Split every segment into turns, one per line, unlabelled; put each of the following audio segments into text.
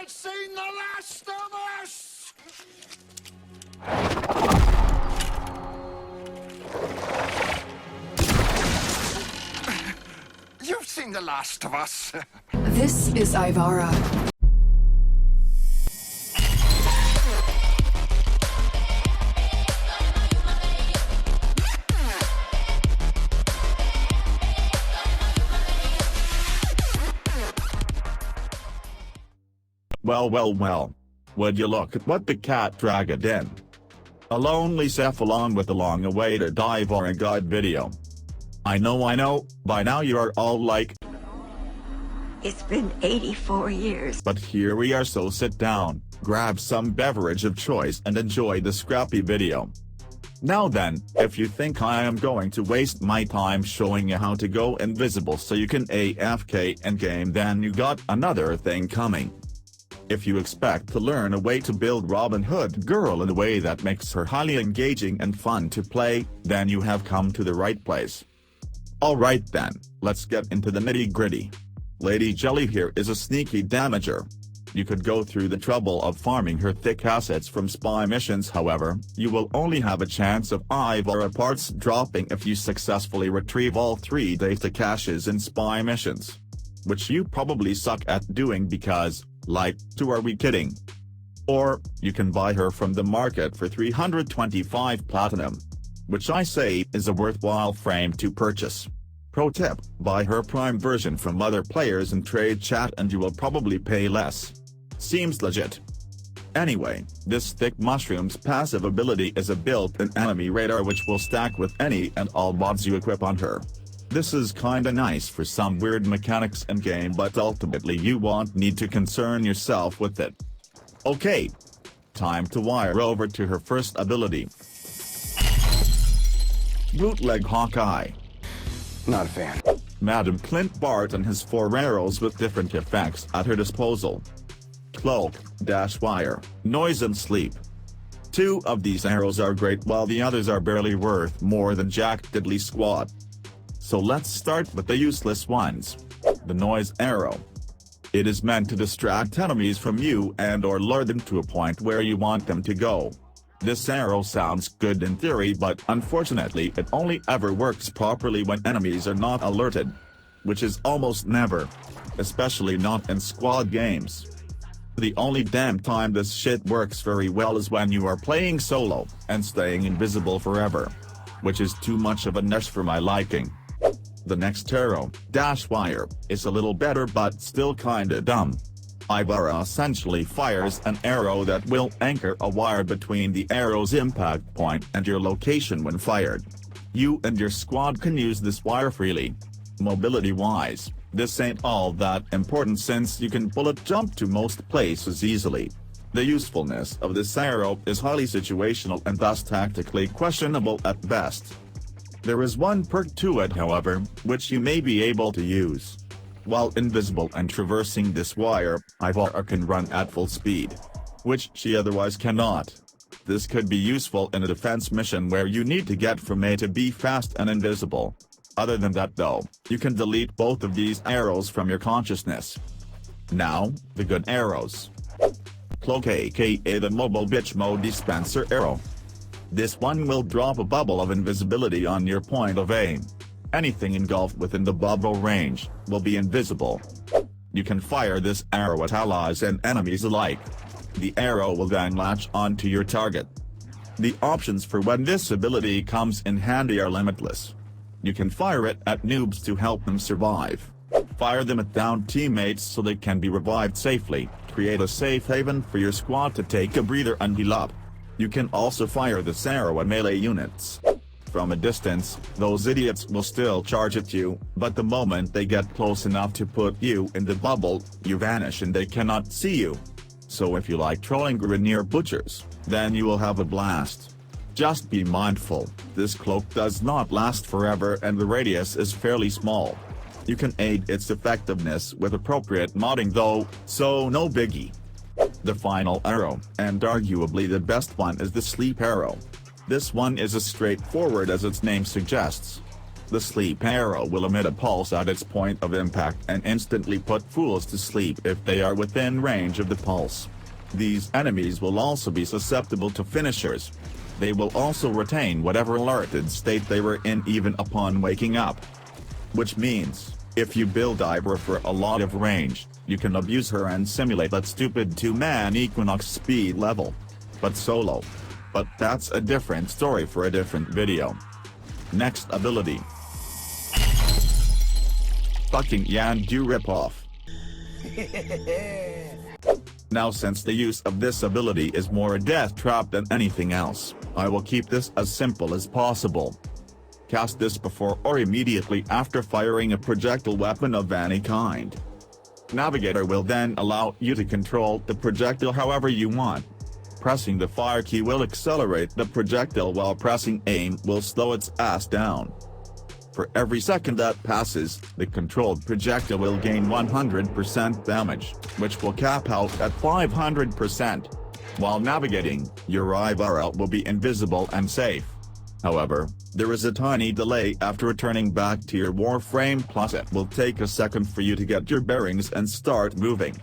quite seen the last of us! You've seen the last of us.
This is Ivara.
Well. Would you look at what the cat dragged in? A lonely Cephalon with a long-awaited Ivara guide video. I know, by now you are all like,
it's been 84 years.
but here we are, so sit down, grab some beverage of choice and enjoy the scrappy video. Now then, if you think I am going to waste my time showing you how to go invisible so you can AFK endgame, then you got another thing coming. If you expect to learn a way to build Robin Hood girl in a way that makes her highly engaging and fun to play, then you have come to the right place. Alright then, let's get into the nitty-gritty. Lady Jelly here is a sneaky damager. You could go through the trouble of farming her thick assets from spy missions, however, you will only have a chance of Ivara parts dropping if you successfully retrieve all 3 data caches in spy missions. Which you probably suck at doing because, like, who are we kidding? Or, you can buy her from the market for 325 platinum. Which I say is a worthwhile frame to purchase. Pro tip, buy her prime version from other players in trade chat and you will probably pay less. Seems legit. Anyway, this thick mushroom's passive ability is a built-in enemy radar which will stack with any and all mods you equip on her. This is kinda nice for some weird mechanics in game, but ultimately you won't need to concern yourself with it. Okay. Time to wire over to her first ability. Bootleg Hawkeye.
Not a fan.
Madam Clint Barton has 4 arrows with different effects at her disposal. Cloak, Dash Wire, Noise and Sleep. 2 of these arrows are great while the others are barely worth more than Jack Diddley Squad. So let's start with the useless ones. The Noise Arrow. It is meant to distract enemies from you and or lure them to a point where you want them to go. This arrow sounds good in theory, but unfortunately it only ever works properly when enemies are not alerted. Which is almost never. Especially not in squad games. The only damn time this shit works very well is when you are playing solo, and staying invisible forever. Which is too much of a niche for my liking. The next arrow, Dash Wire, is a little better but still kinda dumb. Ivara essentially fires an arrow that will anchor a wire between the arrow's impact point and your location when fired. You and your squad can use this wire freely. Mobility-wise, this ain't all that important since you can bullet jump to most places easily. The usefulness of this arrow is highly situational and thus tactically questionable at best. There is one perk to it, however, which you may be able to use. While invisible and traversing this wire, Ivara can run at full speed. Which she otherwise cannot. This could be useful in a defense mission where you need to get from A to B fast and invisible. Other than that though, you can delete both of these arrows from your consciousness. Now, the good arrows. Cloak, aka the Mobile Bitch Mode Dispenser Arrow. This one will drop a bubble of invisibility on your point of aim. Anything engulfed within the bubble range will be invisible. You can fire this arrow at allies and enemies alike. The arrow will then latch onto your target. The options for when this ability comes in handy are limitless. You can fire it at noobs to help them survive. Fire them at downed teammates so they can be revived safely, create a safe haven for your squad to take a breather and heal up. You can also fire this arrow at melee units. From a distance, those idiots will still charge at you, but the moment they get close enough to put you in the bubble, you vanish and they cannot see you. So if you like trolling Grenier butchers, then you will have a blast. Just be mindful, this cloak does not last forever and the radius is fairly small. You can aid its effectiveness with appropriate modding though, so no biggie. The final arrow, and arguably the best one, is the Sleep Arrow. This one is as straightforward as its name suggests. The sleep arrow will emit a pulse at its point of impact and instantly put fools to sleep if they are within range of the pulse. These enemies will also be susceptible to finishers. They will also retain whatever alerted state they were in even upon waking up. Which means, if you build Ivara for a lot of range, you can abuse her and simulate that stupid two-man Equinox speed level. But solo. But that's a different story for a different video. Next ability. Fucking Yondu Ripoff. Now since the use of this ability is more a death trap than anything else, I will keep this as simple as possible. Cast this before or immediately after firing a projectile weapon of any kind. Navigator will then allow you to control the projectile however you want. Pressing the fire key will accelerate the projectile while pressing aim will slow its ass down. For every second that passes, the controlled projectile will gain 100% damage, which will cap out at 500%. While navigating, your Ivara will be invisible and safe. However, there is a tiny delay after returning back to your Warframe, plus it will take a second for you to get your bearings and start moving.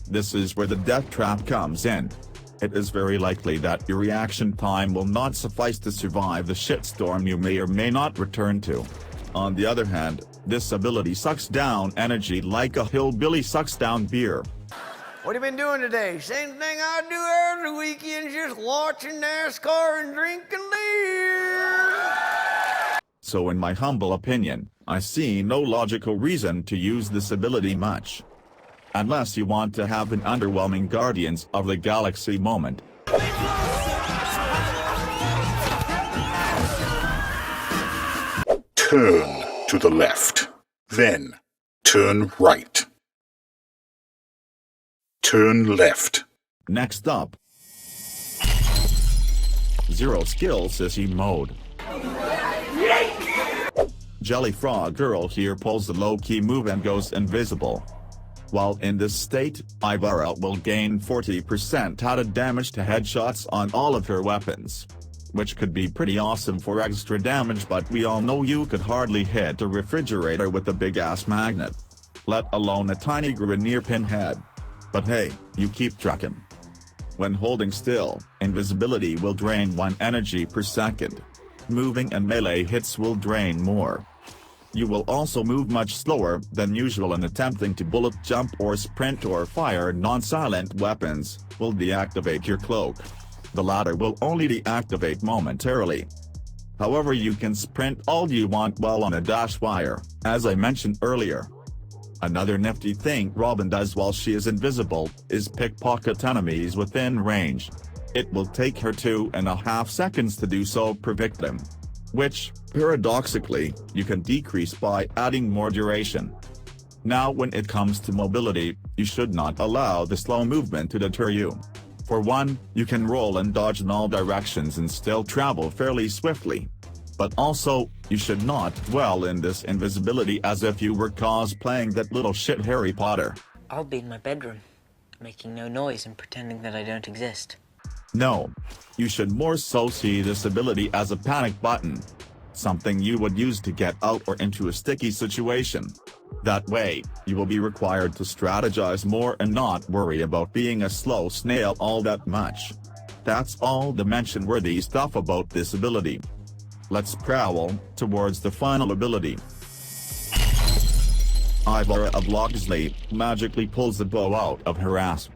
This is where the death trap comes in. It is very likely that your reaction time will not suffice to survive the shitstorm you may or may not return to. On the other hand, this ability sucks down energy like a hillbilly sucks down beer.
What have you been doing today? Same thing I do every weekend, just watching NASCAR and drinking beer.
So in my humble opinion, I see no logical reason to use this ability much. Unless you want to have an underwhelming Guardians of the Galaxy moment.
Turn to the left, then turn right. Turn left.
Next up. Zero skill sissy mode. Jelly Frog Girl here pulls the low-key move and goes invisible. While in this state, Ivara will gain 40% added damage to headshots on all of her weapons. Which could be pretty awesome for extra damage, but we all know you could hardly hit a refrigerator with a big-ass magnet. Let alone a tiny grenadier pinhead. But hey, you keep trucking. When holding still, invisibility will drain 1 energy per second. Moving and melee hits will drain more. You will also move much slower than usual, and attempting to bullet jump or sprint or fire non-silent weapons will deactivate your cloak. The latter will only deactivate momentarily. However, you can sprint all you want while on a dash wire, as I mentioned earlier. Another nifty thing Robin does while she is invisible is pickpocket enemies within range. It will take her 2.5 seconds to do so per victim. Which, paradoxically, you can decrease by adding more duration. Now when it comes to mobility, you should not allow the slow movement to deter you. For one, you can roll and dodge in all directions and still travel fairly swiftly. But also, you should not dwell in this invisibility as if you were cosplaying that little shit Harry Potter.
I'll be in my bedroom, making no noise and pretending that I don't exist.
No. You should more so see this ability as a panic button. Something you would use to get out or into a sticky situation. That way, you will be required to strategize more and not worry about being a slow snail all that much. That's all the mention-worthy stuff about this ability. Let's prowl towards the final ability. Ivara of Locksley magically pulls the bow out of her ass.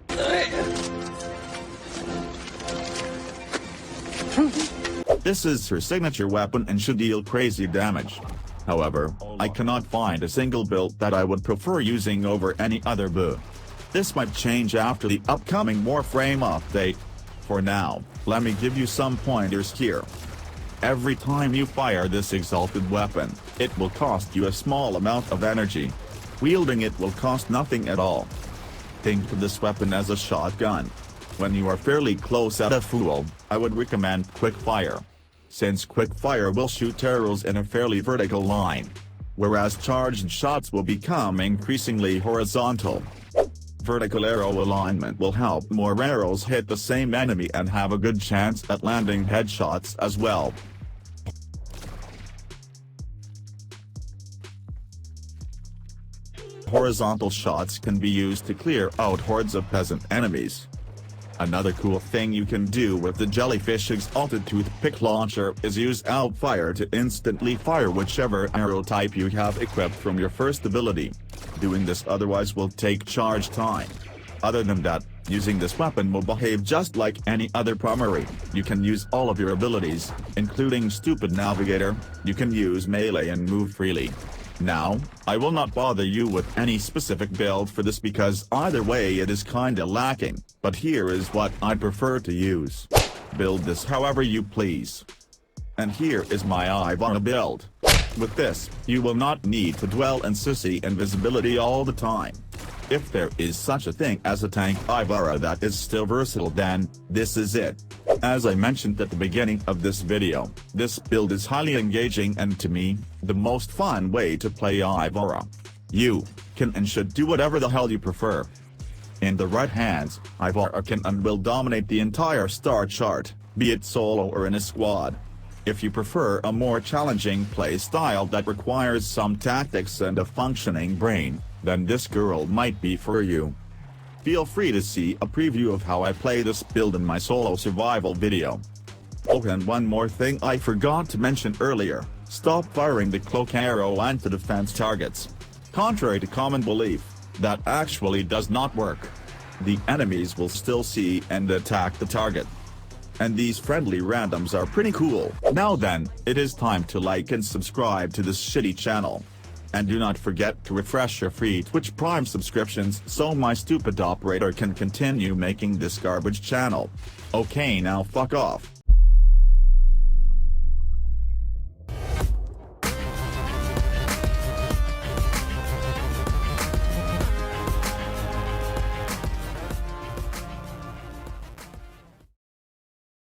This is her signature weapon and should deal crazy damage. However, I cannot find a single build that I would prefer using over any other bow. This might change after the upcoming Warframe update. For now, let me give you some pointers here. Every time you fire this exalted weapon, it will cost you a small amount of energy. Wielding it will cost nothing at all. Think of this weapon as a shotgun. When you are fairly close at a fool, I would recommend quick fire. Since quick fire will shoot arrows in a fairly vertical line, whereas charged shots will become increasingly horizontal. Vertical arrow alignment will help more arrows hit the same enemy and have a good chance at landing headshots as well. horizontal shots can be used to clear out hordes of peasant enemies. Another cool thing you can do with the jellyfish exalted toothpick launcher is use outfire to instantly fire whichever arrow type you have equipped from your first ability. Doing this otherwise will take charge time. Other than that, using this weapon will behave just like any other primary. You can use all of your abilities, including Stupid Navigator. You can use melee and move freely. Now, I will not bother you with any specific build for this because either way it is kinda lacking, but here is what I prefer to use. Build this however you please. And here is my Ivara build. With this, you will not need to dwell in sissy invisibility all the time. If there is such a thing as a Tank Ivara that is still versatile, then this is it. As I mentioned at the beginning of this video, this build is highly engaging and to me, the most fun way to play Ivara. You can and should do whatever the hell you prefer. In the right hands, Ivara can and will dominate the entire star chart, be it solo or in a squad. If you prefer a more challenging play style that requires some tactics and a functioning brain, then this girl might be for you. Feel free to see a preview of how I play this build in my solo survival video. Oh, and one more thing I forgot to mention earlier, stop firing the cloak arrow onto defense targets. Contrary to common belief, that actually does not work. The enemies will still see and attack the target. And these friendly randoms are pretty cool. Now then, it is time to like and subscribe to this shitty channel. And do not forget to refresh your free Twitch Prime subscriptions so my stupid operator can continue making this garbage channel. Okay, now fuck off.